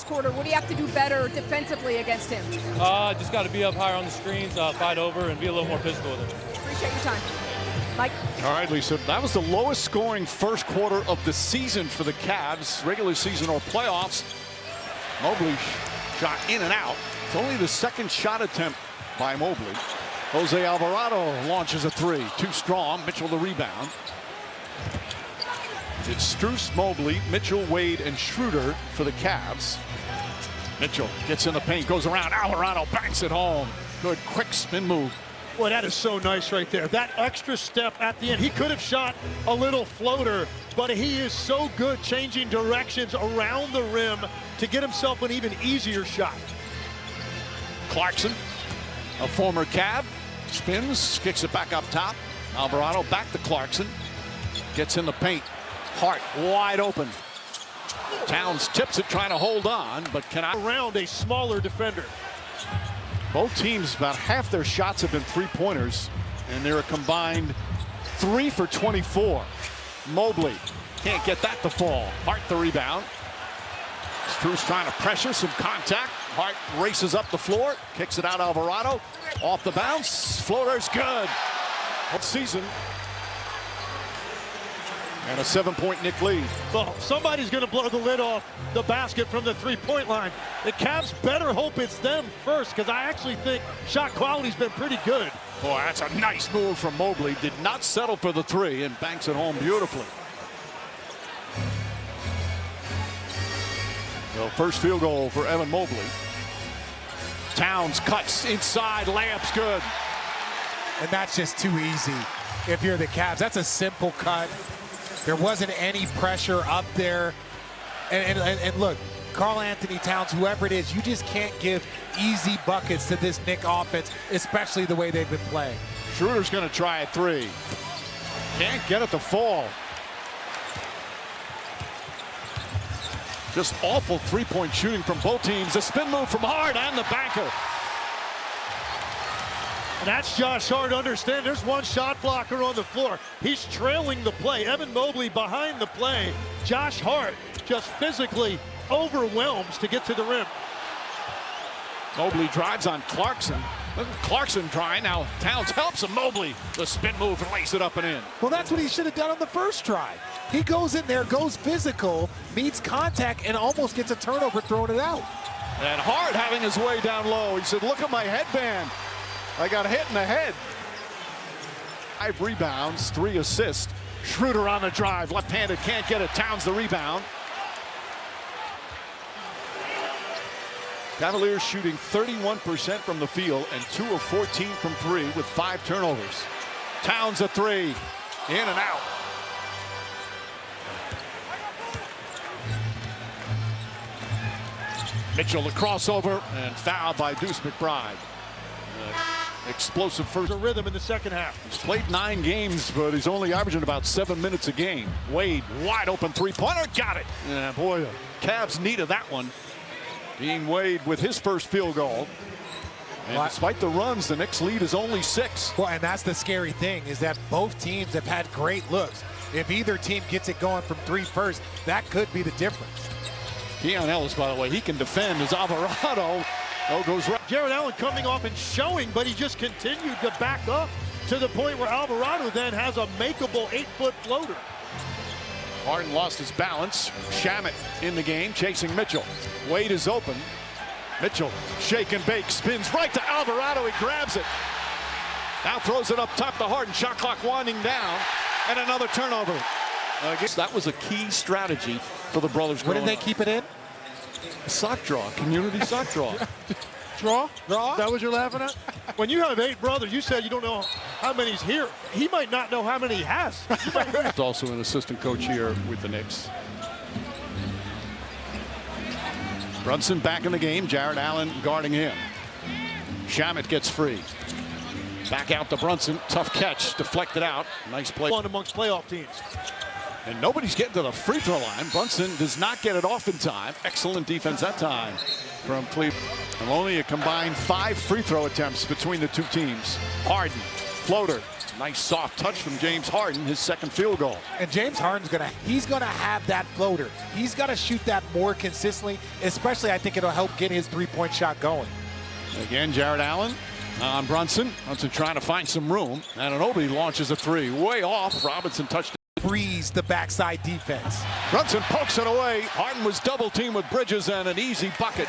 quarter. What do you have to do better defensively against him? Just got to be up higher on the screens, fight over, and be a little more physical with him. Appreciate your time. Mike? All right, Lisa, that was the lowest scoring first quarter of the season for the Cavs, regular season or playoffs. Mobley shot in and out. It's only the second shot attempt by Mobley. Jose Alvarado launches a three. Too strong. Mitchell the rebound. It's Strus, Mobley, Mitchell, Wade, and Schroeder for the Cavs. Mitchell gets in the paint, goes around. Alvarado banks it home. Good quick spin move. Boy, that is so nice right there. That extra step at the end. He could have shot a little floater, but he is so good changing directions around the rim to get himself an even easier shot. Clarkson, a former Cav, spins, kicks it back up top. Alvarado back to Clarkson. Gets in the paint. Hart wide open. Towns tips it, trying to hold on, but cannot. Around a smaller defender. Both teams, about half their shots have been three-pointers, and they're a combined 3 for 24. Mobley can't get that to fall. Hart the rebound. Strus trying to pressure, some contact. Hart races up the floor, kicks it out. Alvarado off the bounce. Floater's good. Season. And a 7-point Knick lead. Well, somebody's going to blow the lid off the basket from the three-point line. The Cavs better hope it's them first, because I actually think shot quality's been pretty good. Boy, that's a nice move from Mobley. Did not settle for the three and banks it home beautifully. So first field goal for Evan Mobley. Towns cuts inside, layup's good. And that's just too easy if you're the Cavs. That's a simple cut. There wasn't any pressure up there. And look, Karl Anthony Towns, whoever it is, you just can't give easy buckets to this Knick offense, especially the way they've been playing. Schroeder's going to try a three. Can't get it to fall. Just awful three-point shooting from both teams. A spin move from Hart and the banker. That's Josh Hart. Understand, there's one shot blocker on the floor. He's trailing the play. Evan Mobley behind the play. Josh Hart just physically overwhelms to get to the rim. Mobley drives on Clarkson. Look at Clarkson trying. Now Towns helps him. Mobley, the spin move, and lays it up and in. Well, that's what he should have done on the first try. He goes in there, goes physical, meets contact, and almost gets a turnover throwing it out. And Hart having his way down low. He said, look at my headband. I got hit in the head. 5 rebounds, 3 assists. Schroeder on the drive, left-handed, can't get it. Towns the rebound. Cavaliers shooting 31% from the field and 2 of 14 from 3 with 5 turnovers. Towns a 3, in and out. Mitchell the crossover and foul by Deuce McBride. Explosive first. The rhythm in the second half. He's played 9 games, but he's only averaging about 7 minutes a game. Wade, wide open three-pointer, got it. Yeah, boy, the Cavs needed that one. Dean Wade with his first field goal. And despite the runs, the Knicks lead is only 6. Well, and that's the scary thing, is that both teams have had great looks. If either team gets it going from 3 first, that could be the difference. Keon Ellis, by the way, he can defend as Alvarado. Oh, goes right. Jared Allen coming off and showing, but he just continued to back up to the point where Alvarado then has a makeable 8-foot floater. Harden lost his balance. Shamet in the game, chasing Mitchell. Wade is open. Mitchell, shake and bake, spins right to Alvarado. He grabs it. Now throws it up top to Harden. Shot clock winding down. And another turnover. I guess that was a key strategy for the brothers. Where did they keep it in? Sock draw, community sock draw. Draw? Draw? That what you're laughing at? When you have 8 brothers, you said you don't know how many's here. He might not know how many he has. He's also an assistant coach here with the Knicks. Brunson back in the game. Jared Allen guarding him. Shamet gets free. Back out to Brunson. Tough catch. Deflected out. Nice play. One amongst playoff teams. And nobody's getting to the free throw line. Brunson does not get it off in time. Excellent defense that time from Cleveland. And only a combined 5 free throw attempts between the two teams. Harden floater. Nice soft touch from James Harden, his second field goal. And James Harden's he's gonna have that floater. He's gotta shoot that more consistently, especially I think it'll help get his three-point shot going. Again, Jared Allen on Brunson. Brunson trying to find some room. Anunoby launches a three. Way off. Robinson touched it. Freeze the backside defense. Brunson pokes it away. Harden was double teamed with Bridges and an easy bucket.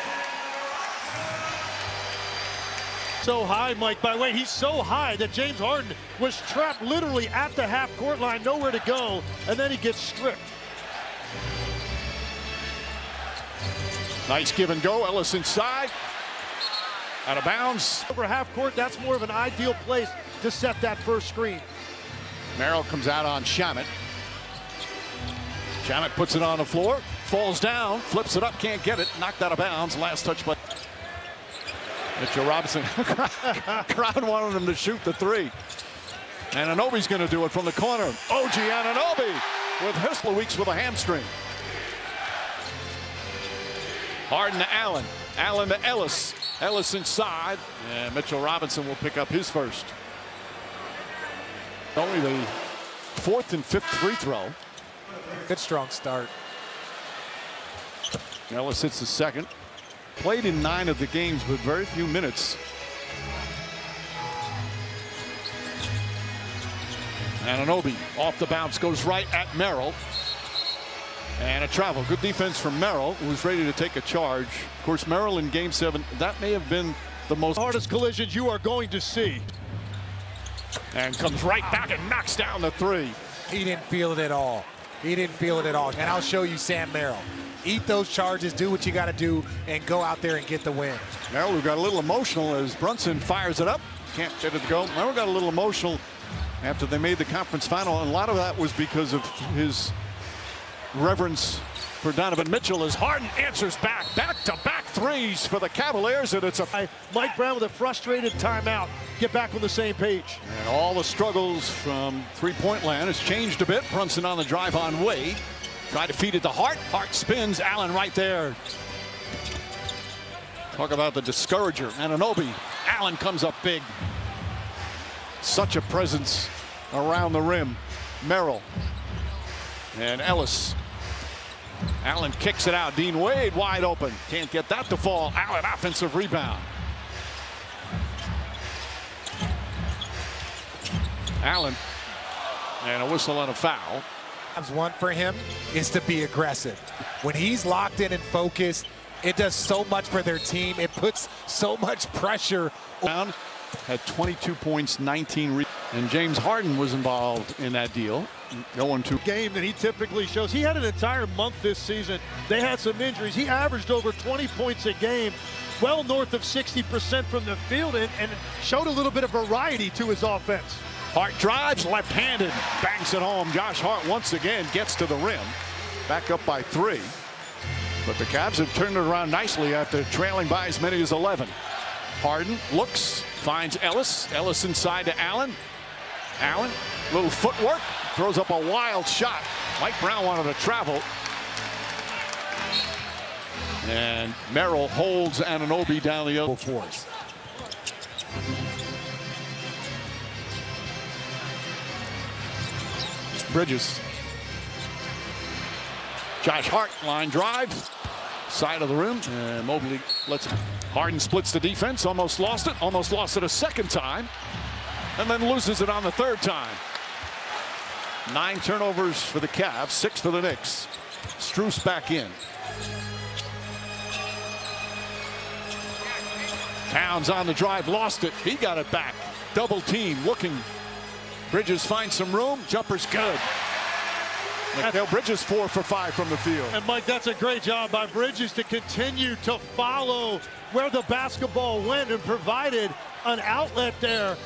So high, Mike. By the way, he's so high that James Harden was trapped literally at the half-court line, nowhere to go, and then he gets stripped. Nice give and go. Ellis inside. Out of bounds. Over half court, that's more of an ideal place to set that first screen. Merrill comes out on Shamet. Shamet puts it on the floor, falls down, flips it up, can't get it, knocked out of bounds. Last touch by Mitchell Robinson. Crowd wanted him to shoot the three. Anunoby's going to do it from the corner. OG Anunoby with Hustler Weeks with a hamstring. Harden to Allen. Allen to Ellis. Ellis inside, and Mitchell Robinson will pick up his first. Only the fourth and fifth free throw. Good strong start. Ellis hits the second. Played in 9 of the games, but very few minutes. Anunoby off the bounce, goes right at Merrill. And a travel. Good defense from Merrill, who was ready to take a charge. Of course, Merrill in Game 7, that may have been the most hardest collisions you are going to see. And comes right back and knocks down the three. He didn't feel it at all. He didn't feel it at all. And I'll show you Sam Merrill. Eat those charges, do what you got to do, and go out there and get the win. Merrill, who got a little emotional as Brunson fires it up. Can't get it to go. Merrill got a little emotional after they made the conference final, and a lot of that was because of his reverence for Donovan Mitchell as Harden answers back-to-back threes for the Cavaliers, and it's a Mike Brown with a frustrated timeout. Get back on the same page. And all the struggles from three-point land has changed a bit. Brunson on the drive on Wade. Try to feed it to Hart. Hart spins. Allen right there. Talk about the discourager. Anunoby. Allen comes up big. Such a presence around the rim. Merrill. And Ellis. Allen kicks it out. Dean Wade wide open. Can't get that to fall. Allen offensive rebound. Allen. And a whistle and a foul. One for him is to be aggressive. When he's locked in and focused, it does so much for their team. It puts so much pressure. Had 22 points, 19 and James Harden was involved in that deal. Going to game that he typically shows. He had an entire month this season. They had some injuries. He averaged over 20 points a game, well north of 60% from the field, and showed a little bit of variety to his offense. Hart drives left-handed, bangs it home. Josh Hart once again gets to the rim. Back up by 3. But the Cavs have turned it around nicely after trailing by as many as 11. Harden looks, finds Ellis. Ellis inside to Allen. Allen, little footwork, throws up a wild shot. Mike Brown wanted to travel. And Merrill holds Anunoby down the other force. Bridges. Josh Hart, line drive, side of the rim, and Mobley lets it. Harden splits the defense, almost lost it a second time, and then loses it on the third time. 9 turnovers for the Cavs, 6 for the Knicks. Strus back in. Towns on the drive, lost it. He got it back. Double team, looking. Bridges finds some room. Jumper's good. Mikal Bridges 4 for 5 from the field. And Mike, that's a great job by Bridges to continue to follow where the basketball went and provided an outlet there.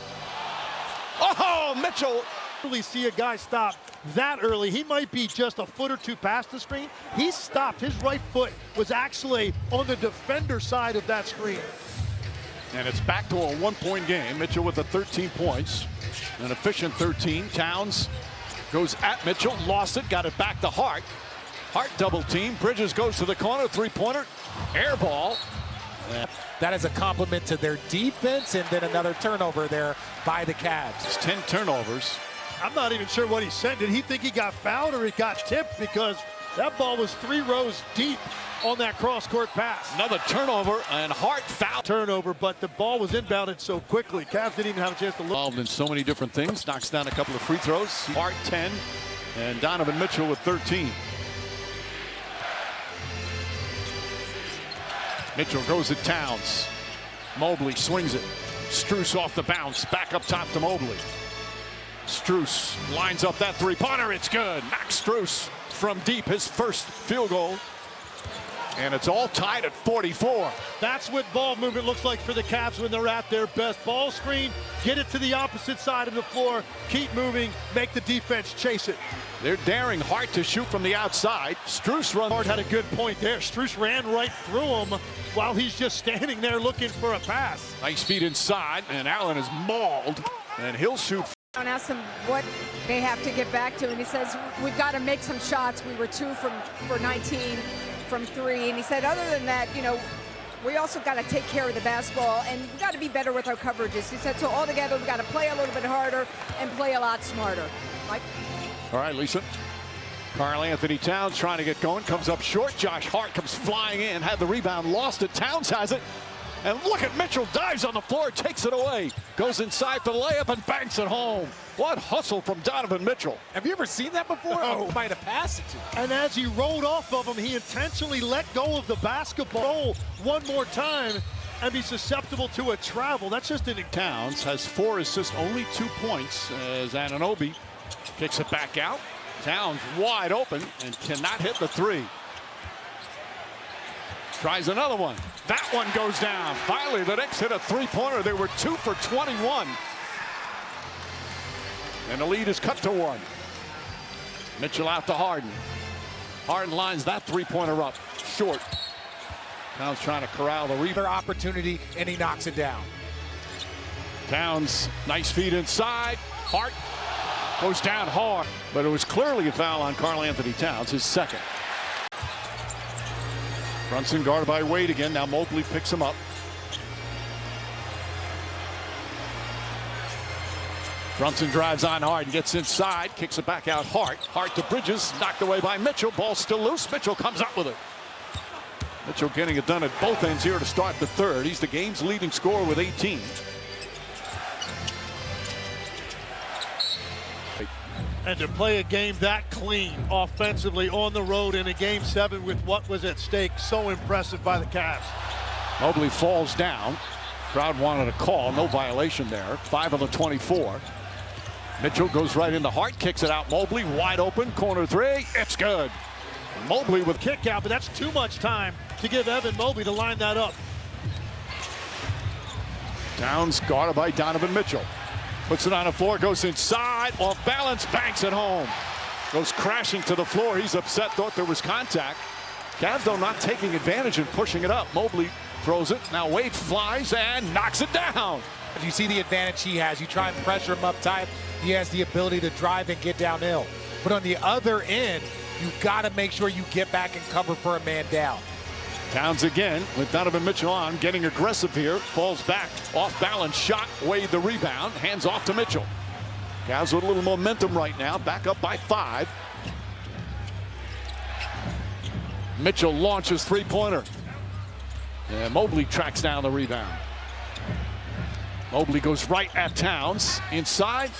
Oh, Mitchell. Really see a guy stop that early. He might be just a foot or two past the screen. He stopped. His right foot was actually on the defender side of that screen. And it's back to a 1-point game. Mitchell with the 13 points. An efficient 13. Towns goes at Mitchell, lost it, got it back to Hart. Hart double team. Bridges goes to the corner, 3-pointer. Air ball. That is a compliment to their defense, and then another turnover there by the Cavs. It's 10 turnovers. I'm not even sure what he said. Did he think he got fouled or he got tipped? Because that ball was 3 rows deep on that cross-court pass. Another turnover, and Hart foul. Turnover, but the ball was inbounded so quickly. Cavs didn't even have a chance to look. Involved in so many different things. Knocks down a couple of free throws. Hart 10, and Donovan Mitchell with 13. Mitchell goes at Towns. Mobley swings it. Strus off the bounce. Back up top to Mobley. Strus lines up that three-pointer. It's good. Knocks Strus from deep. His first field goal. And it's all tied at 44. That's what ball movement looks like for the Cavs when they're at their best. Ball screen, get it to the opposite side of the floor, keep moving, make the defense chase it. They're daring Hart to shoot from the outside. Strus runs. Hart had a good point there. Strus ran right through him while he's just standing there looking for a pass. Nice feet inside, and Allen is mauled, and he'll shoot. I asked him what they have to get back to, and he says, we've got to make some shots. We were 2 for 19 from 3, and he said, other than that, you know, we also got to take care of the basketball, and we've got to be better with our coverages. He said, so altogether, we've got to play a little bit harder and play a lot smarter. Mike? All right, Lisa. Karl Anthony Towns trying to get going, comes up short. Josh Hart comes flying in, had the rebound, lost it. Towns has it. And look at Mitchell, dives on the floor, takes it away. Goes inside for the layup and banks it home. What hustle from Donovan Mitchell. Have you ever seen that before? No. Oh, might have passed it to him. And as he rolled off of him, he intentionally let go of the basketball one more time and be susceptible to a travel. That's just an... Towns has 4 assists, only 2 points as Anunoby kicks it back out. Towns wide open and cannot hit the 3. Tries another one. That one goes down. Finally, the Knicks hit a 3-pointer. They were 2 for 21. And the lead is cut to 1. Mitchell out to Harden. Harden lines that 3-pointer up. Short. Towns trying to corral the rebound. Opportunity, and he knocks it down. Towns, nice feet inside. Hart goes down hard. But it was clearly a foul on Karl Anthony Towns, his second. Brunson guarded by Wade again. Now Mobley picks him up. Brunson drives on hard and gets inside. Kicks it back out. Hart to Bridges. Knocked away by Mitchell. Ball still loose. Mitchell comes up with it. Mitchell getting it done at both ends here to start the third. He's the game's leading scorer with 18. And to play a game that clean offensively on the road in a Game 7 with what was at stake, so impressive by the Cavs. Mobley falls down. Crowd wanted a call. No violation there. 5 on the 24. Mitchell goes right into Hart. Kicks it out. Mobley wide open. Corner 3. It's good. Mobley with Kick out, but that's too much time to give Evan Mobley to line that up. Towns guarded by Donovan Mitchell. Puts it on the floor, goes inside, off balance, banks it home. Goes crashing to the floor. He's upset, thought there was contact. Cavs, though, not taking advantage and pushing it up. Mobley throws it. Now Wade flies and knocks it down. You see the advantage he has. You try and pressure him up tight. He has the ability to drive and get downhill. But on the other end, you've got to make sure you get back and cover for a man down. Towns again with Donovan Mitchell on, getting aggressive here. Falls back, off balance shot. Wade the rebound, hands off to Mitchell. Cavs with a little momentum right now, back up by 5. Mitchell launches 3-pointer. And Mobley tracks down the rebound. Mobley goes right at Towns. Inside.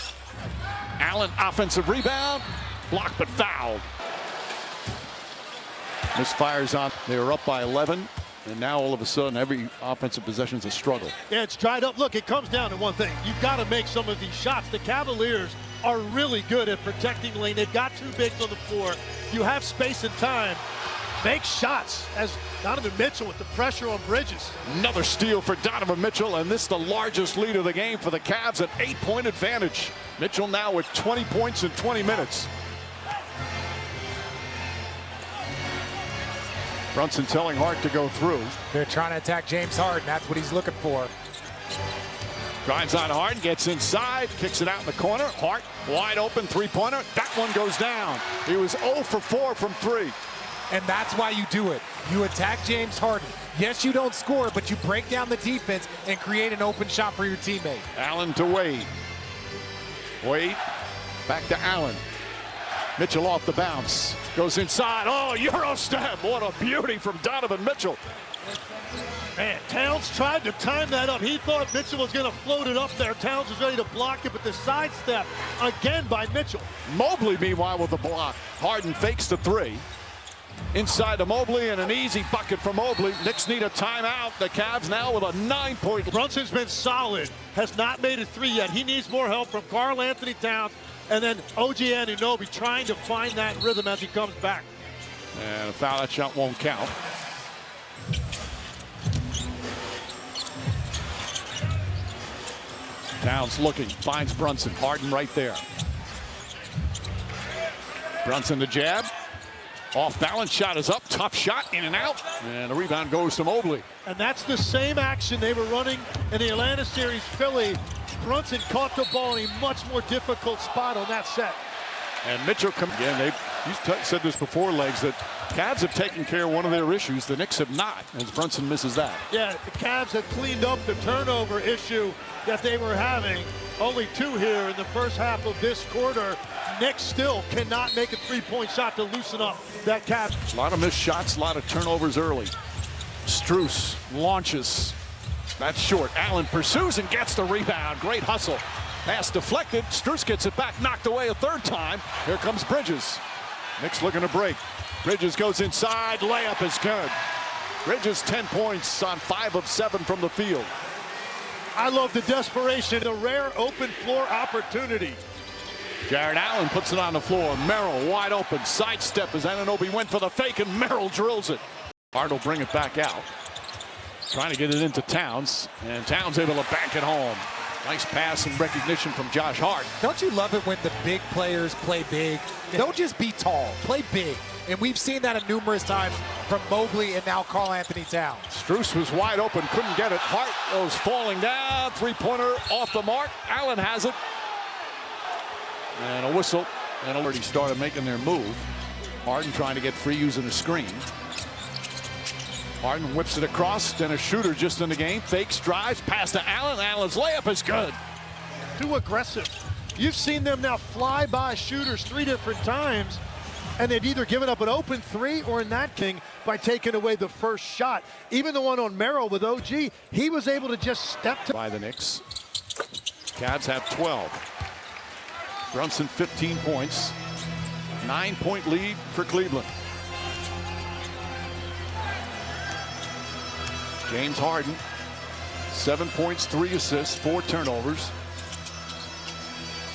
Allen offensive rebound. Blocked but fouled. Misfires on. They were up by 11. And now all of a sudden every offensive possession is a struggle. Yeah, it's dried up. Look, it comes down to one thing. You've got to make some of these shots. The Cavaliers are really good at protecting lane. They've got 2 bigs on the floor. You have space and time. Make shots as Donovan Mitchell with the pressure on Bridges. Another steal for Donovan Mitchell, and this is the largest lead of the game for the Cavs, an 8-point advantage. Mitchell now with 20 points in 20 minutes. Brunson telling Hart to go through. They're trying to attack James Harden. That's what he's looking for. Drives on Harden, gets inside, kicks it out in the corner. Hart wide open 3-pointer. That one goes down. He was 0 for 4 from 3. And that's why you do it. You attack James Harden. Yes, you don't score, but you break down the defense and create an open shot for your teammate. Allen to Wade. Wade back to Allen. Mitchell off the bounce. Goes inside. Oh, Euro step. What a beauty from Donovan Mitchell. Man, Towns tried to time that up. He thought Mitchell was going to float it up there. Towns was ready to block it, but the sidestep again by Mitchell. Mobley, meanwhile, with the block. Harden fakes the three. Inside to Mobley, and an easy bucket for Mobley. Knicks need a timeout. The Cavs now with a 9-point. Brunson's been solid. Has not made a three yet. He needs more help from Karl Anthony Towns. And then OG Anunoby trying to find that rhythm as he comes back. And a foul, that shot won't count. Towns looking, finds Brunson. Harden right there. Brunson the jab. Off balance, shot is up. Tough shot, in and out. And the rebound goes to Mobley. And that's the same action they were running in the Atlanta series. Philly, Brunson caught the ball in a much more difficult spot on that set. And Mitchell again, you said this before, Legs, that Cavs have taken care of one of their issues. The Knicks have not, as Brunson misses that. Yeah, the Cavs have cleaned up the turnover issue that they were having. Only 2 here in the first half of this quarter. Knicks still cannot make a three-point shot to loosen up that Cavs. A lot of missed shots, a lot of turnovers early. Strus launches. That's short. Allen pursues and gets the rebound. Great hustle. Pass deflected. Strus gets it back, knocked away a third time. Here comes Bridges. Knicks looking to break. Bridges goes inside. Layup is good. Bridges 10 points on 5 of 7 from the field. I love the desperation, the rare open floor opportunity. Jared Allen puts it on the floor. Merrill wide open. Sidestep as Anunoby went for the fake, and Merrill drills it. Hart will bring it back out. Trying to get it into Towns, and Towns able to bank it home. Nice pass and recognition from Josh Hart. Don't you love it when the big players play big? Don't just be tall, play big. And we've seen that numerous times from Mobley and now Karl Anthony Towns. Strus was wide open, couldn't get it. Hart goes falling down. Three-pointer off the mark. Allen has it. And a whistle. And already started making their move. Harden trying to get free using a screen. Harden whips it across. Then a shooter just in the game. Fakes, drives, pass to Allen. Allen's layup is good. Too aggressive. You've seen them now fly by shooters 3 different times, and they've either given up an open 3 or in that king by taking away the first shot. Even the one on Merrill with OG, he was able to just step to. By the Knicks. Cavs have 12. Brunson 15 points. 9-point lead for Cleveland. James Harden, 7 points, 3 assists, 4 turnovers.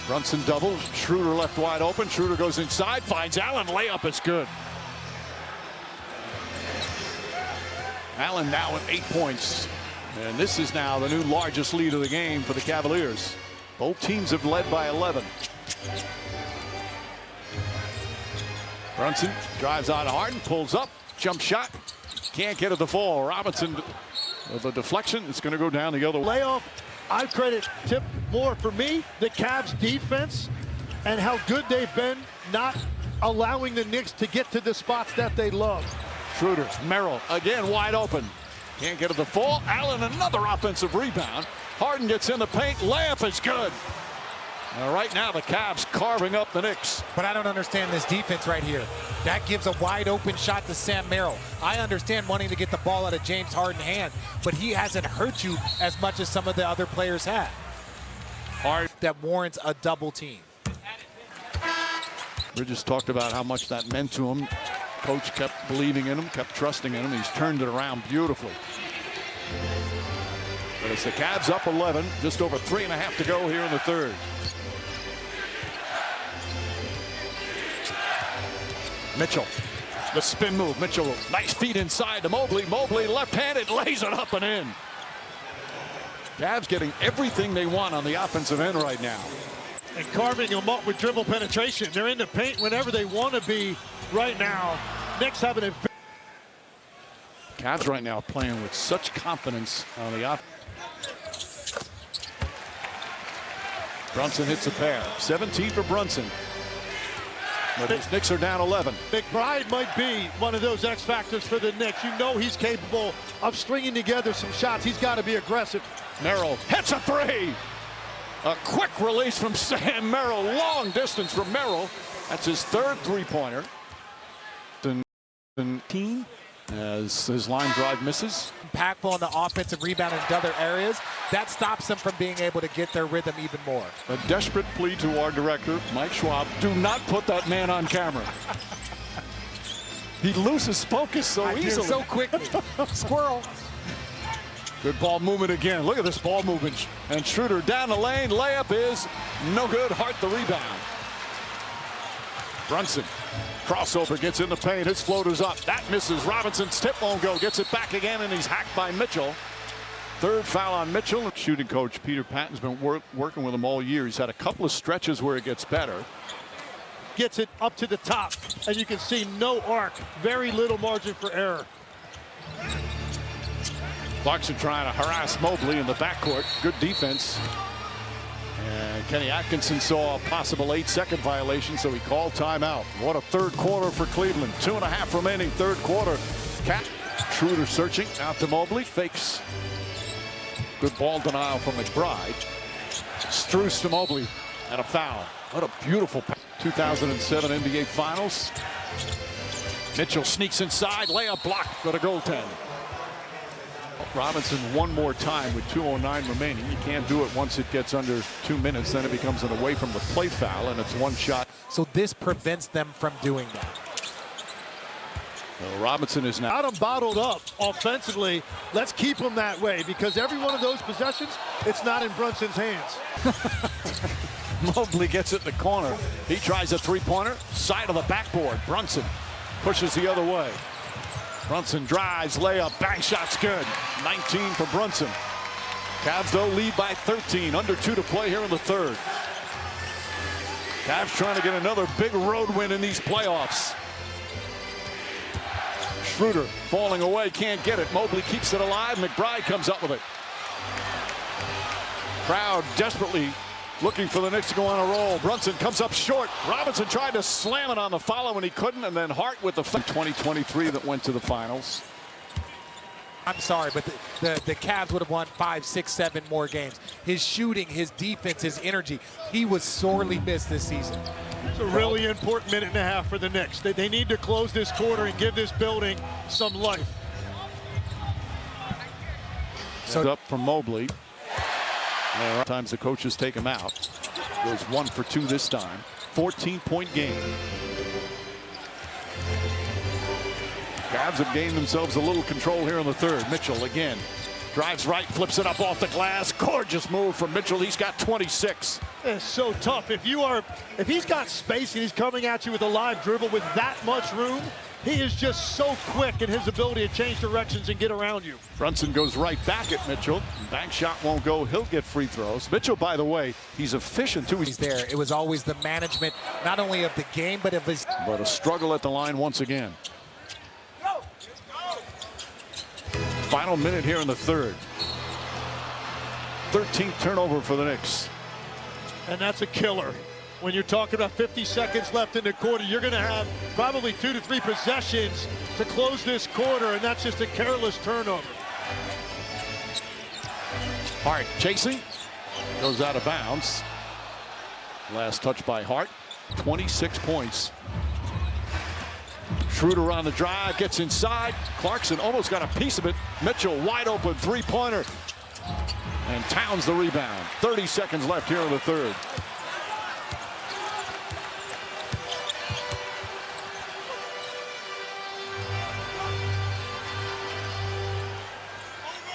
Brunson doubles. Schroeder left wide open. Schroeder goes inside, finds Allen. Layup is good. Allen now with 8 points. And this is now the new largest lead of the game for the Cavaliers. Both teams have led by 11. Brunson drives on Harden, pulls up, jump shot. Can't get it to fall. Robinson with a deflection. It's going to go down the other way. Layoff. I credit Tip more for me, the Cavs defense, and how good they've been not allowing the Knicks to get to the spots that they love. Schroeder, Merrill again wide open. Can't get it to fall. Allen another offensive rebound. Harden gets in the paint. Layup is good. Right now the Cavs carving up the Knicks. But I don't understand this defense right here. That gives a wide open shot to Sam Merrill. I understand wanting to get the ball out of James Harden's hand, but he hasn't hurt you as much as some of the other players have. Hard. That warrants a double team. Bridges talked about how much that meant to him. Coach kept believing in him, kept trusting in him. He's turned it around beautifully. But it's the Cavs up 11, just over 3.5 to go here in the third. Mitchell, the spin move. Mitchell, nice feet inside to Mobley. Mobley left-handed, lays it up and in. Cavs getting everything they want on the offensive end right now. And carving them up with dribble penetration. They're in the paint whenever they want to be right now. Knicks having a... Cavs right now playing with such confidence on the offense. Brunson hits a pair. 17 for Brunson. But his Knicks are down 11. McBride might be one of those X factors for the Knicks. You know he's capable of stringing together some shots. He's got to be aggressive. Merrill hits a three. A quick release from Sam Merrill. Long distance from Merrill. That's his third three-pointer. Team as his line drive misses. Impactful on the offensive rebound in other areas. That stops them from being able to get their rhythm even more. A desperate plea to our director, Mike Schwab. Do not put that man on camera. He loses focus so easily. So quickly. Squirrel. Good ball movement again. Look at this ball movement. And Schroeder down the lane. Layup is no good. Hart the rebound. Brunson. Crossover, gets in the paint. His floater's up. That misses. Robinson's tip won't go. Gets it back again, and he's hacked by Mitchell. Third foul on Mitchell. Shooting coach Peter Patton's been working with him all year. He's had a couple of stretches where it gets better. Gets it up to the top, and you can see no arc. Very little margin for error. Clarkson trying to harass Mobley in the backcourt. Good defense. And Kenny Atkinson saw a possible 8-second violation, so he called timeout. What a third quarter for Cleveland. 2.5 remaining third quarter. Schroeder searching out to Mobley. Fakes. Good ball denial from McBride. Strus to Mobley. And a foul. What a beautiful pass. 2007 NBA Finals. Mitchell sneaks inside. Layup blocked for the goaltend. Robinson one more time with 2:09 remaining. You can't do it once it gets under 2 minutes. Then it becomes an away from the play foul, and it's one shot. So this prevents them from doing that. Well, Robinson is now. Got him bottled up offensively. Let's keep him that way, because every one of those possessions, it's not in Brunson's hands. Mobley gets it in the corner. He tries a three-pointer. Side of the backboard. Brunson pushes the other way. Brunson drives, layup, bank shot's good. 19 for Brunson. Cavs, though, lead by 13. Under 2 to play here in the third. Cavs trying to get another big road win in these playoffs. Schroeder falling away, can't get it. Mobley keeps it alive. McBride comes up with it. Crowd desperately looking for the Knicks to go on a roll. Brunson comes up short. Robinson tried to slam it on the follow and he couldn't, and then Hart with the 2023 that went to the finals. I'm sorry, but the Cavs would have won 5, 6, 7 more games. His shooting, his defense, his energy, he was sorely missed this season. It's a really important minute and a half for the Knicks. They need to close this quarter and give this building some life. So up from Mobley. Times the coaches take him out. Goes 1 for 2 this time. 14-point game. Cavs have gained themselves a little control here in the third. Mitchell again. Drives right, flips it up off the glass. Gorgeous move from Mitchell. He's got 26. It's so tough. If he's got space and he's coming at you with a live dribble with that much room, he is just so quick in his ability to change directions and get around you. Brunson goes right back at Mitchell. Bank shot won't go. He'll get free throws. Mitchell, by the way, he's efficient too. He's there. It was always the management, not only of the game, but of his. But a struggle at the line once again. Final minute here in the third. 13th turnover for the Knicks. And that's a killer. When you're talking about 50 seconds left in the quarter, you're going to have probably 2 to 3 possessions to close this quarter, and that's just a careless turnover. Hart chasing. Goes out of bounds. Last touch by Hart. 26 points. Schroeder on the drive, gets inside. Clarkson almost got a piece of it. Mitchell wide open three-pointer. And Towns the rebound. 30 seconds left here in the third.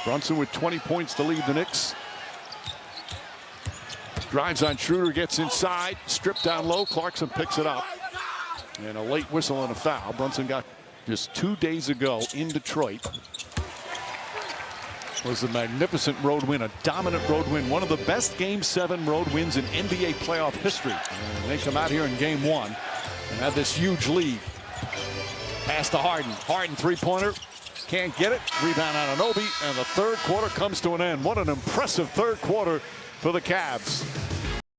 Brunson with 20 points to lead the Knicks. Drives on Schroeder, gets inside, stripped down low. Clarkson picks it up. And a late whistle and a foul. Brunson got just 2 days ago in Detroit. Was a magnificent road win, a dominant road win. One of the best Game 7 road wins in NBA playoff history. And they come out here in Game 1 and have this huge lead. Pass to Harden. Harden three-pointer. Can't get it. Rebound out of Anunoby, and the third quarter comes to an end. What an impressive third quarter for the Cavs.